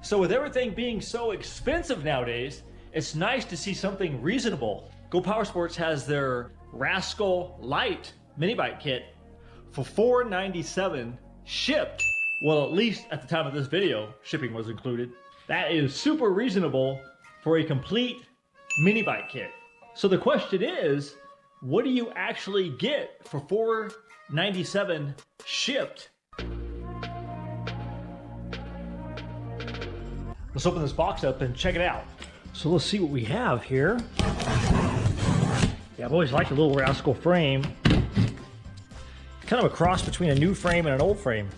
So with everything being so expensive nowadays, it's nice to see something reasonable. GoPowerSports has their Rascal Lite minibike kit for $497 shipped. Well, at least at the time of this video, shipping was included. That is super reasonable for a complete minibike kit. So the question is, what do you actually get for $497 shipped? Let's open this box up and check it out. So let's see what we have here. Yeah, I've always liked the little Rascal frame. Kind of a cross between a new frame and an old frame.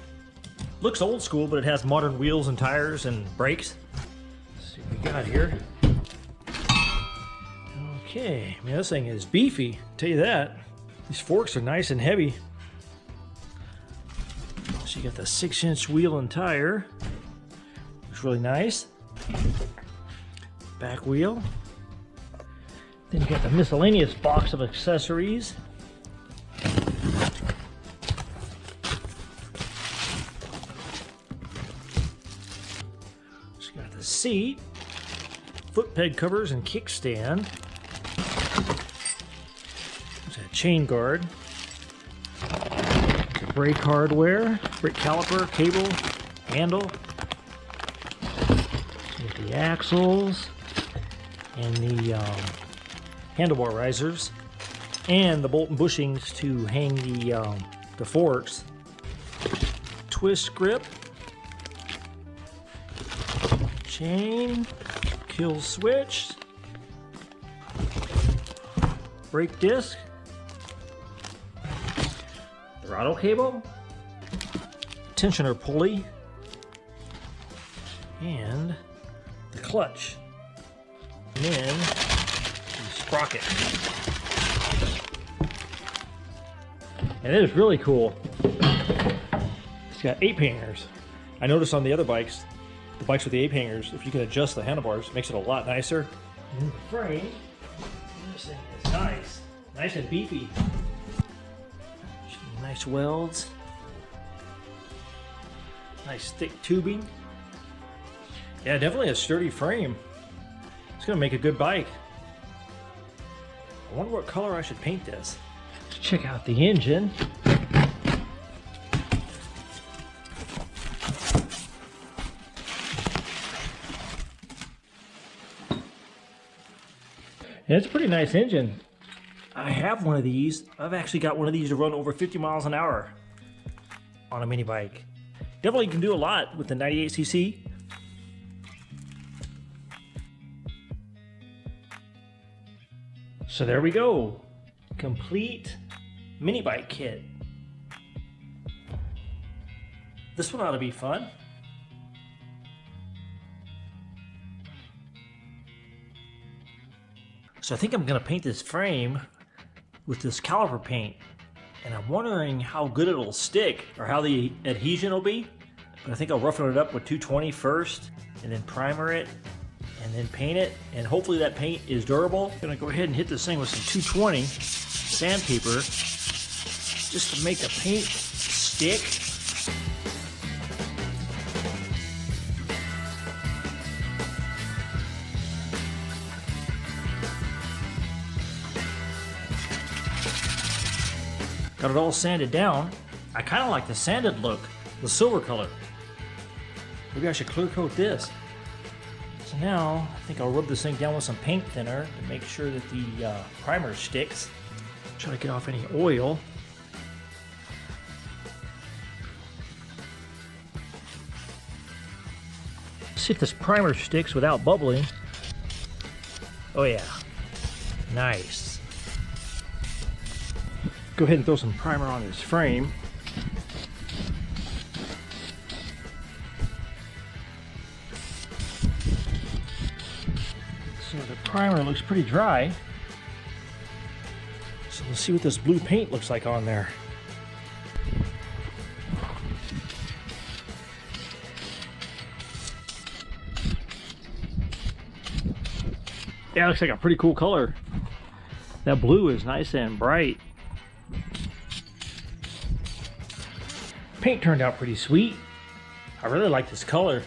Looks old school, but it has modern wheels and tires and brakes. Let's see what we got here. Okay, I mean, this thing is beefy, I'll tell you that. These forks are nice and heavy. So you got the 6-inch wheel and tire. Looks really nice. Back wheel. Then you got the miscellaneous box of accessories. So you got the seat, foot peg covers and kickstand. There's a chain guard. There's a brake hardware, brake caliper, cable, handle. The axles and the handlebar risers and the bolt and bushings to hang the forks, twist grip, chain, kill switch, brake disc, throttle cable, tensioner pulley, and the clutch, and then the sprocket. And it is really cool. It's got 8 hangers. I noticed on the other bikes, the bikes with the 8 hangers, if you can adjust the handlebars, it makes it a lot nicer. And the frame, this thing is nice and beefy. Nice welds, nice thick tubing. Yeah, definitely a sturdy frame. It's gonna make a good bike. I wonder what color I should paint this. Let's check out the engine. And it's a pretty nice engine. I have one of these. I've actually got one of these to run over 50 miles an hour on a mini bike. Definitely can do a lot with the 98cc. So there we go, complete mini bike kit. This one ought to be fun. So I think I'm gonna paint this frame with this caliper paint, and I'm wondering how good it'll stick or how the adhesion will be. But I think I'll roughen it up with 220 first, and then primer it, and then paint it, and hopefully that paint is durable. I'm gonna go ahead and hit this thing with some 220 sandpaper just to make the paint stick. Got it all sanded down. I kind of like the sanded look, the silver color. Maybe I should clear coat this. So now, I think I'll rub this thing down with some paint thinner to make sure that the primer sticks. Try to get off any oil. See if this primer sticks without bubbling. Oh yeah, nice. Go ahead and throw some primer on this frame. So the primer looks pretty dry. So let's see what this blue paint looks like on there. Yeah, it looks like a pretty cool color. That blue is nice and bright. Paint turned out pretty sweet. I really like this color.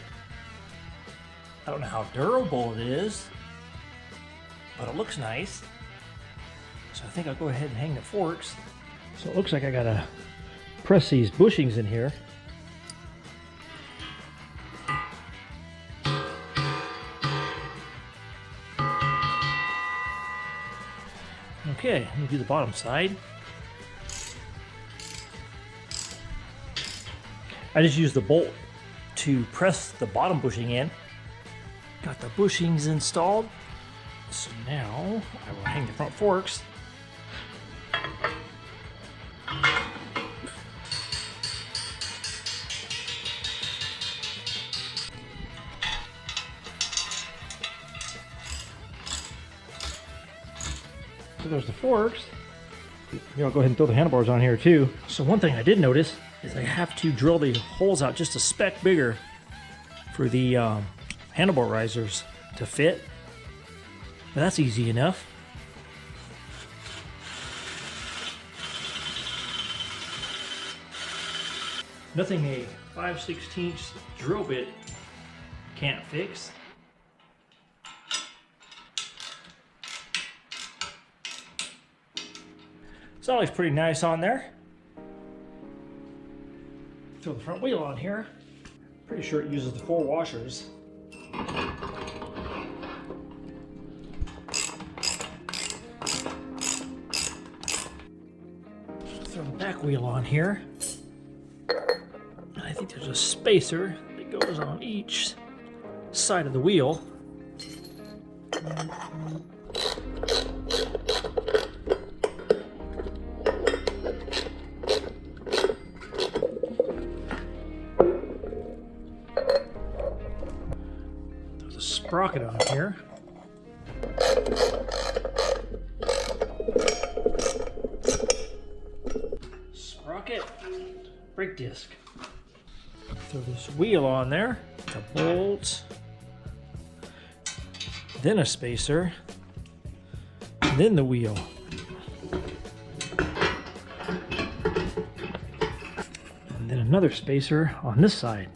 I don't know how durable it is, but it looks nice. So I think I'll go ahead and hang the forks. So it looks like I gotta press these bushings in here. Okay, let me do the bottom side. I just used the bolt to press the bottom bushing in. Got the bushings installed. So now I will hang the front forks. So there's the forks. I'll go ahead and throw the handlebars on here too. So one thing I did notice is I have to drill the holes out just a speck bigger for the handlebar risers to fit. But that's easy enough. Nothing a 5/16 drill bit can't fix. So that looks pretty nice on there. Throw the front wheel on here. Pretty sure it uses the 4 washers. Throw the back wheel on here. I think there's a spacer that goes on each side of the wheel. There's a sprocket on here. Sprocket, brake disc. Throw this wheel on there, a bolt, then a spacer, then the wheel. And then another spacer on this side.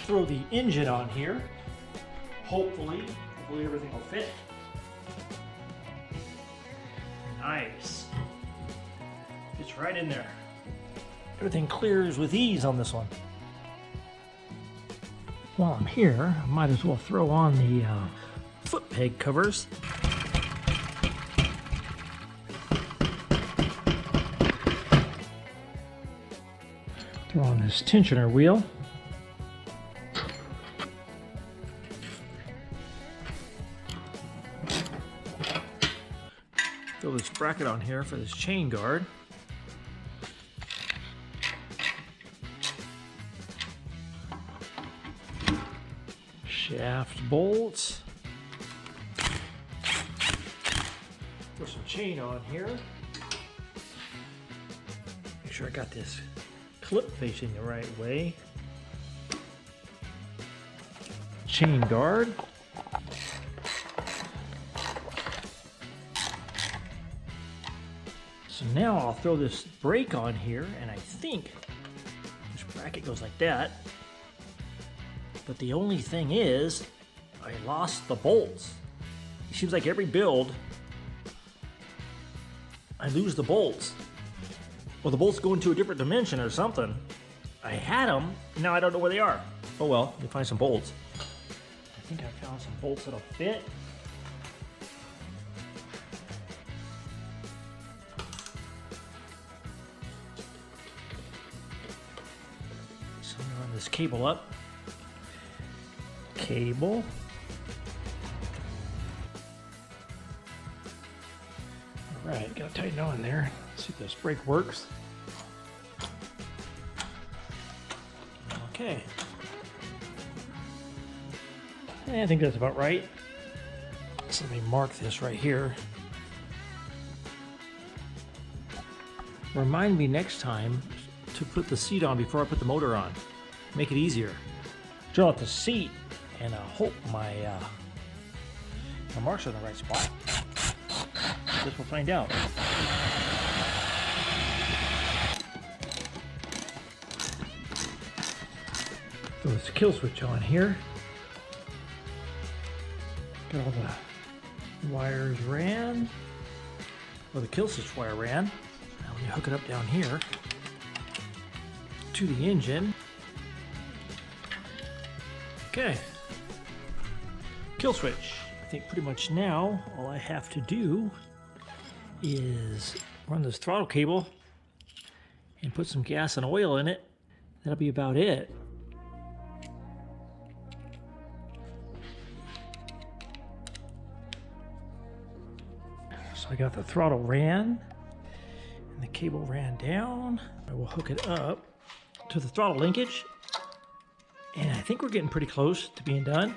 Throw the engine on here. Hopefully everything will fit. Nice. Fits right in there. Everything clears with ease on this one. While I'm here, I might as well throw on the foot peg covers. Throw on this tensioner wheel. Throw this bracket on here for this chain guard. Shaft bolts. Throw some chain on here. Make sure I got this clip facing the right way. Chain guard. So now I'll throw this brake on here, and I think this bracket goes like that. But the only thing is, I lost the bolts. It seems like every build, I lose the bolts. Well, the bolts go into a different dimension or something. I had them, now I don't know where they are. Oh well, we'll find some bolts. I think I found some bolts that'll fit. So I'm gonna run this cable up. Cable. All right, gotta tighten on there. Let's see if this brake works. Okay. I think that's about right. So let me mark this right here. Remind me next time to put the seat on before I put the motor on. Make it easier. Drill out the seat, and I hope my marks are in the right spot. Guess we'll find out. Throw this kill switch on here. Got all the wires ran. Well, the kill switch wire ran. Now let me hook it up down here to the engine. Okay. Kill switch. I think pretty much now all I have to do is run this throttle cable and put some gas and oil in it. That'll be about it. So I got the throttle ran and the cable ran down. I will hook it up to the throttle linkage, and I think we're getting pretty close to being done.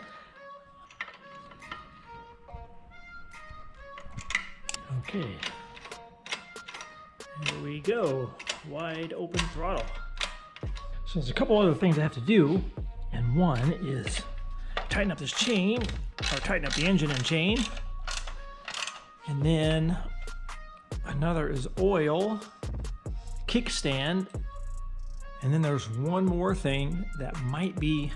Okay, here we go, wide open throttle. So there's a couple other things I have to do, and one is tighten up this chain, or tighten up the engine and chain. And then another is oil, kickstand, and then there's one more thing that might be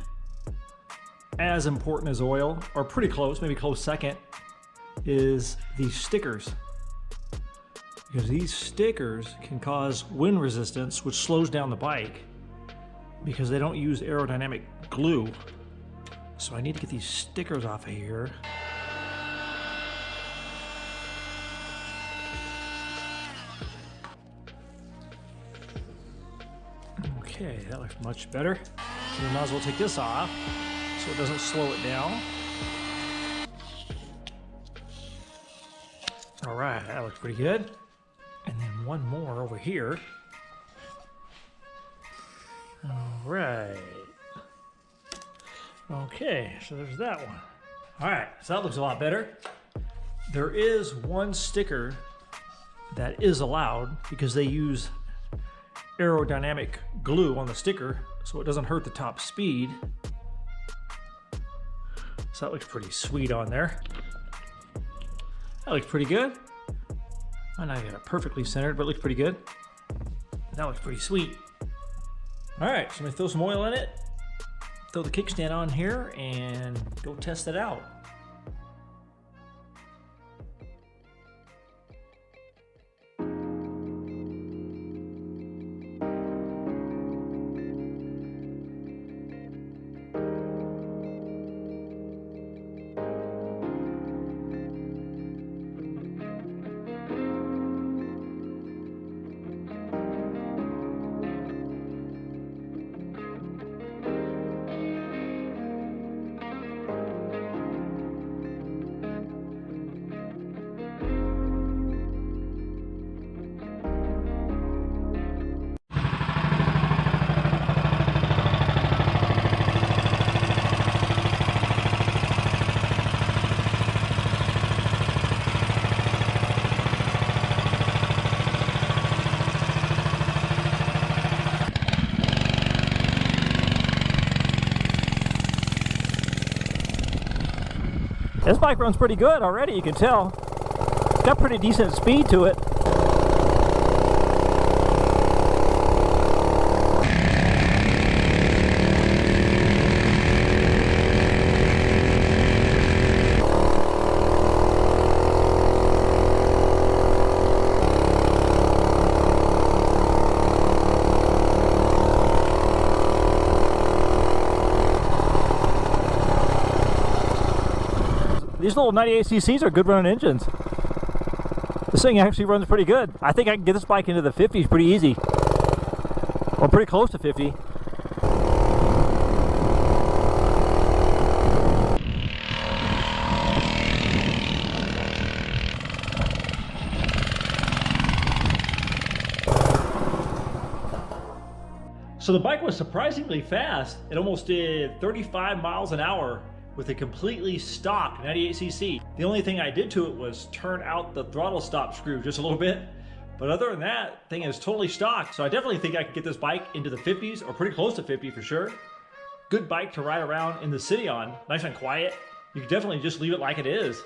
as important as oil, or pretty close, maybe close second, is these stickers. Because these stickers can cause wind resistance, which slows down the bike, because they don't use aerodynamic glue. So I need to get these stickers off of here. Okay, that looks much better. So we might as well take this off so it doesn't slow it down. All right, that looks pretty good. And then one more over here. All right. Okay, so there's that one. All right, so that looks a lot better. There is one sticker that is allowed because they use aerodynamic glue on the sticker so it doesn't hurt the top speed. So that looks pretty sweet on there. That looks pretty good. I know I got it perfectly centered, but it looks pretty good. That looks pretty sweet. All right, so I'm gonna throw some oil in it, throw the kickstand on here, and go test it out. This bike runs pretty good already, you can tell. It's got pretty decent speed to it. These little 98cc's are good running engines. This thing actually runs pretty good. I think I can get this bike into the 50s pretty easy. Or pretty close to 50. So the bike was surprisingly fast. It almost did 35 miles an hour with a completely stock 98cc. The only thing I did to it was turn out the throttle stop screw just a little bit. But other than that, thing is totally stock. So I definitely think I could get this bike into the 50s or pretty close to 50 for sure. Good bike to ride around in the city on, nice and quiet. You can definitely just leave it like it is.